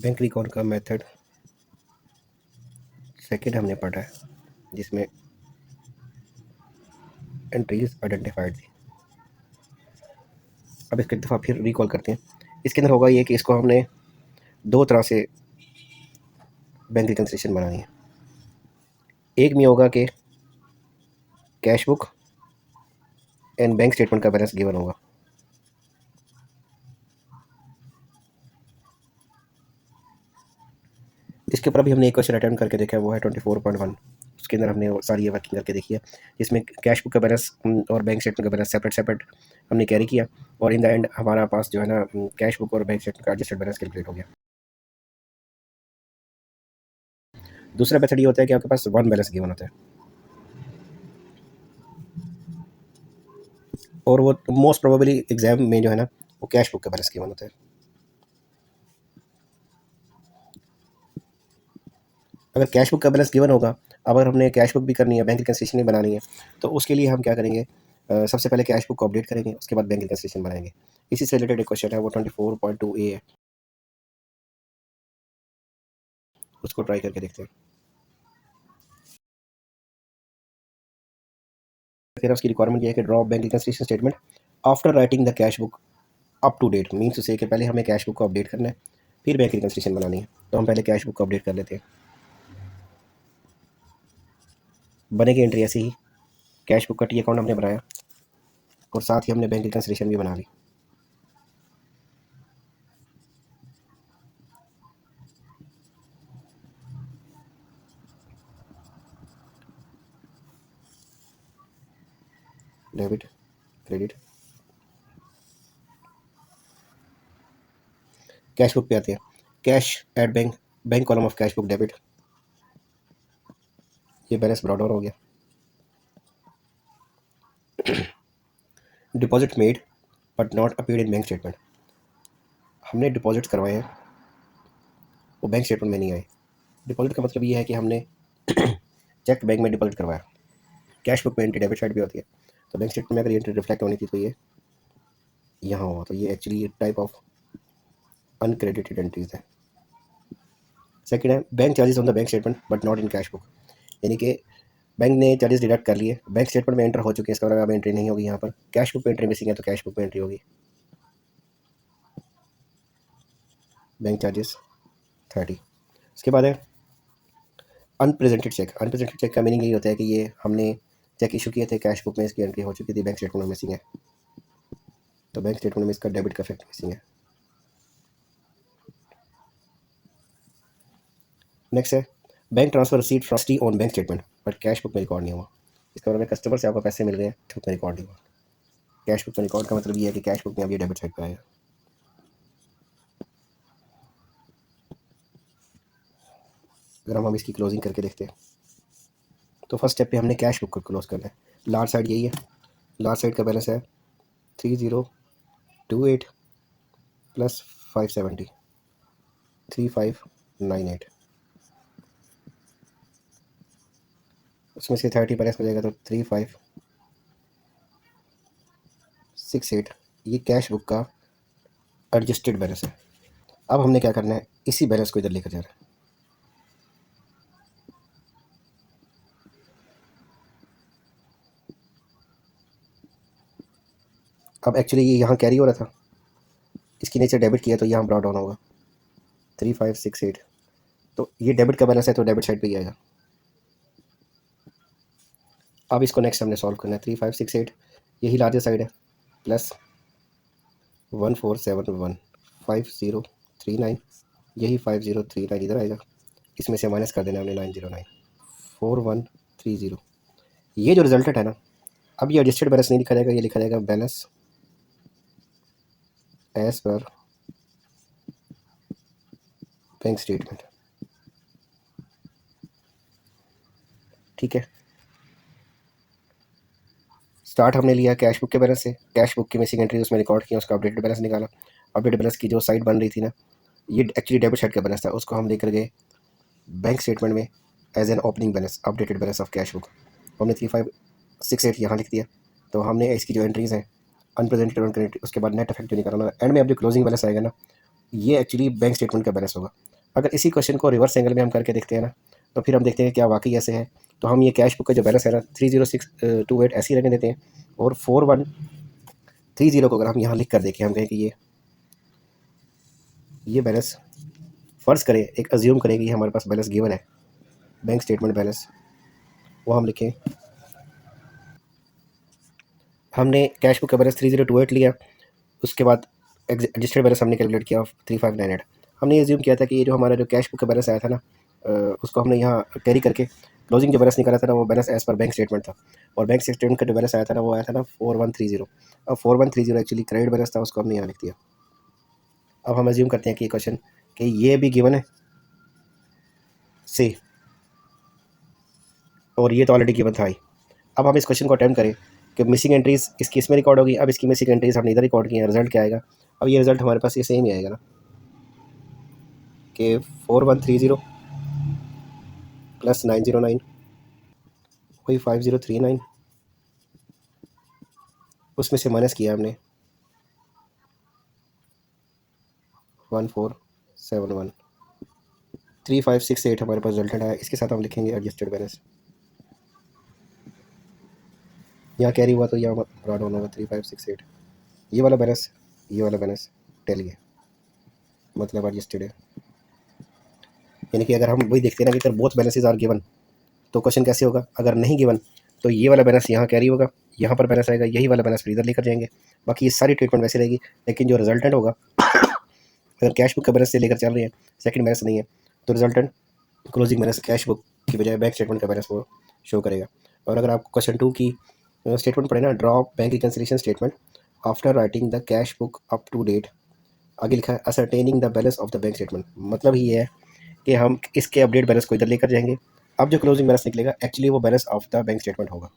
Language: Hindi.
बैंक रिकॉर्ड का मेथड सेकंड हमने पढ़ा है, जिसमें एंट्रीज आइडेंटिफाइड थी। अब इसके दफ़ा फिर रिकॉल करते हैं। इसके अंदर होगा ये कि इसको हमने दो तरह से बैंक रिकन्सिलिएशन बनानी है। एक में होगा कि cash book and bank statement का बैलेंस गिवन होगा। इसके ऊपर अभी हमने एक क्वेश्चन अटेम्प्ट करके देखा है, वो है 24.1। उसके अंदर हमने सारी ये वर्किंग करके देखी है, जिसमें कैश बुक का बैलेंस और बैंक स्टेटमेंट का बैलेंस सेपरेट हमने कैरी किया, और इन द एंड हमारा पास जो है ना कैश बुक और बैंक स्टेटमेंट का एडजस्टेड बैलेंस कैलकुलेट हो गया। दूसरा मेथड ये होता है कि आपके पास वन बैलेंस गिवन होता है, और वो मोस्ट प्रोबेबली एग्जाम में जो है ना वो कैश बुक का बैलेंस गिवन होता है। अगर कैश बुक का बैलेंस गिवन होगा, अगर हमने कैश बुक भी करनी है, बैंक रिकन्सिलिएशन भी बनानी है, तो उसके लिए हम क्या करेंगे, सबसे पहले कैश बुक को अपडेट करेंगे, उसके बाद बैंक रिकन्सिलिएशन बनाएंगे। इसी से रिलेटेड एक क्वेश्चन है, वो 24.2A है, उसको ट्राई करके देखते हैं। फिर उसकी रिक्वायरमेंट ये है कि draw bank reconciliation statement after writing the cash book up to date, means उसे कि पहले हमें कैश बुक को अपडेट करना है, फिर बैंक रिकन्सिलिएशन बनानी है। तो हम पहले कैश बुक को अपडेट कर लेते हैं। बनेगी एंट्री ऐसी ही, कैश बुक का टी अकाउंट हमने बनाया और साथ ही हमने बैंक रिकन्सिलिएशन भी बना ली। डेबिट क्रेडिट, कैश बुक पे आते हैं। Cash at bank, bank column of cash book debit, ये बैलेंस ब्रॉड डाउन हो गया। Deposit made but not appeared in bank statement, हमने डिपॉजिट करवाए हैं, वो बैंक स्टेटमेंट में नहीं आए। डिपॉजिट का मतलब ये है कि हमने चेक बैंक में डिपॉजिट करवाया। कैश बुक में एंट्री डेबिट साइड भी होती है, तो बैंक स्टेटमेंट में अगर ये एंट्री रिफ्लेक्ट होनी थी तो ये यहाँ हुआ, तो ये actually type of uncredited entries है। सेकंड है bank charges on the bank statement but not in cash book, यानी कि बैंक ने चार्जेस डिडक्ट कर लिए, बैंक स्टेटमेंट में एंटर हो चुके हैं, इसका मतलब अब एंट्री नहीं होगी यहाँ पर। कैश बुक में एंट्री मिसिंग है, तो कैश बुक में एंट्री होगी। Bank charges 30। उसके बाद है अनप्रेजेंटेड चेक। अनप्रेजेंटेड चेक का मीनिंग यही होता है कि ये हमने चेक इशू किए थे, कैश बुक में इसकी एंट्री हो चुकी थी, बैंक स्टेटमेंट में मिसिंग है, तो बैंक स्टेटमेंट में इसका डेबिट का इफेक्ट मिसिंग है। नेक्स्ट है bank transfer receipt from trustee on bank statement but cash book में रिकॉर्ड नहीं हुआ, इसका मतलब कस्टमर से आपको पैसे मिल रहे हैं, बुक में रिकॉर्ड नहीं हुआ। कैश बुक में रिकॉर्ड का मतलब ये है कि कैश बुक में अब ये डेबिट साइड पर आएगा। अगर हम इसकी क्लोजिंग करके देखते हैं, तो फर्स्ट स्टेप पे हमने कैश बुक को क्लोज करना है। लार्ज साइड यही है, लार्ज साइड का बैलेंस है 3028 प्लस 570 3598, उसमें से 30 बैलेंस हो जाएगा तो 3568, ये कैश बुक का एडजस्टेड बैलेंस है। अब हमने क्या करना है, इसी बैलेंस को इधर लेकर जाना है। अब एक्चुअली ये यहाँ कैरी हो रहा था, इसकी नीचे डेबिट किया तो यहाँ ब्रॉड डाउन होगा 3568, तो ये डेबिट का बैलेंस है तो डेबिट साइड पे ही आएगा। अब इसको नेक्स्ट हमने सॉल्व करना है। 3568 यही लार्जेस्ट साइड है, प्लस 1471 5039, यही 5039 इधर आएगा, इसमें से माइनस कर देना हमने 909 4130। ये जो रिजल्टेड है ना, अब ये एडजस्टेड बैलेंस नहीं लिखा जाएगा, ये लिखा जाएगा balance as per bank statement. ठीक है, स्टार्ट हमने लिया कैश बुक के बैलेंस से, कैश बुक की मिसिंग एंट्री उसमें रिकॉर्ड किया, उसका अपडेटेड बैलेंस निकाला। अपडेटेड बैलेंस की जो साइड बन रही थी ना, ये एक्चुअली डेबिट साइड का बैलेंस था, उसको हम लेकर गए बैंक स्टेटमेंट में as an opening balance, updated balance of cash book. हमने 3568 यहाँ लिख दिया, तो हमने इसकी जो एंट्रीज़ हैं अनप्रेजेंटेड और अनक्रेडिटेड, उसके बाद नेट इफेक्ट जो निकालना, एंड में अब जो क्लोजिंग बैलेंस आएगा ना, ये एक्चुअली बैंक स्टेटमेंट का बैलेंस होगा। अगर इसी क्वेश्चन को रिवर्स एंगल में हम करके देखते हैं ना, तो फिर हम देखते हैं क्या वाकई ऐसे है। तो हम ये कैश बुक का जो बैलेंस है ना 30628 ऐसे ही रहने देते हैं, और 4130 को अगर हम यहाँ लिख कर देखें, हम कहें कि ये बैलेंस फ़र्ज़ करें, एक अज्यूम करें कि हमारे पास बैलेंस गिवन है, बैंक स्टेटमेंट बैलेंस, वो हम लिखें। हमने कैश बुक का बैलेंस 3028 लिया, उसके बाद एडजस्टेड बैलेंस हमने कैलकुलेट किया 3598। हमने ये अज्यूम किया था कि ये जो हमारा जो कैश बुक का बैलेंस आया था ना, उसको हमने यहाँ कैरी करके क्लोजिंग जो बैलेंस निकाला था ना, वो balance as per bank statement था, और बैंक स्टेटमेंट का जो बैलेंस आया था ना, वो आया था ना 4130। अब 4130 एक्चुअली क्रेडिट बैलेंस था, उसको हमने यहाँ लिख दिया। अब हम अज्यूम करते हैं कि ये क्वेश्चन कि ये भी गिवन है सी, और ये तो ऑलरेडी गिवन था ही। अब हम इस क्वेश्चन को अटेम्प्ट करें कि मिसिंग एंट्रीज इसकी इसमें रिकॉर्ड होगी। अब इसकी मिसिंग एंट्रीज हमने इधर रिकॉर्ड की हैं, रिजल्ट क्या आएगा? अब ये रिजल्ट हमारे पास ये सेम ही आएगा ना, कि 4130 प्लस 909 वही 5039, उसमें से माइनस किया हमने 1471, 3568 हमारे पास रिजल्टेंट आया। इसके साथ हम लिखेंगे एडजस्टेड बैलेंस, यहाँ कैरी हुआ तो यहाँ ब्रॉड डाउन होगा 3568। ये वाला बैलेंस, ये वाला बैलेंस टैली है, मतलब एडजस्टेड है। यानी कि अगर हम वही देखते हैं ना कि अगर बोथ बैलेंसेज आर गिवन, तो क्वेश्चन कैसे होगा? अगर नहीं गिवन तो ये वाला बैलेंस यहाँ कैरी होगा, यहाँ पर बैलेंस आएगा, यही वाला बैलेंस फिर इधर लेकर जाएंगे, बाकी ये सारी ट्रीटमेंट वैसे रहेगी। लेकिन जो रिजल्टेंट होगा अगर कैश बुक का बैलेंस से लेकर चल रहे हैं, सेकंड बैलेंस नहीं है, तो resultant closing balance cash book की बजाय बैंक स्टेटमेंट का बैलेंस वो शो करेगा। और अगर आप क्वेश्चन 2 की स्टेटमेंट पढ़े ना, draw bank reconciliation statement after writing the cash book up to date, आगे लिखा है ascertaining the balance of the bank statement. मतलब ही ये है कि हम इसके अपडेट बैलेंस को इधर लेकर जाएंगे। अब जो क्लोजिंग बैलेंस निकलेगा एक्चुअली वो balance of the bank statement होगा।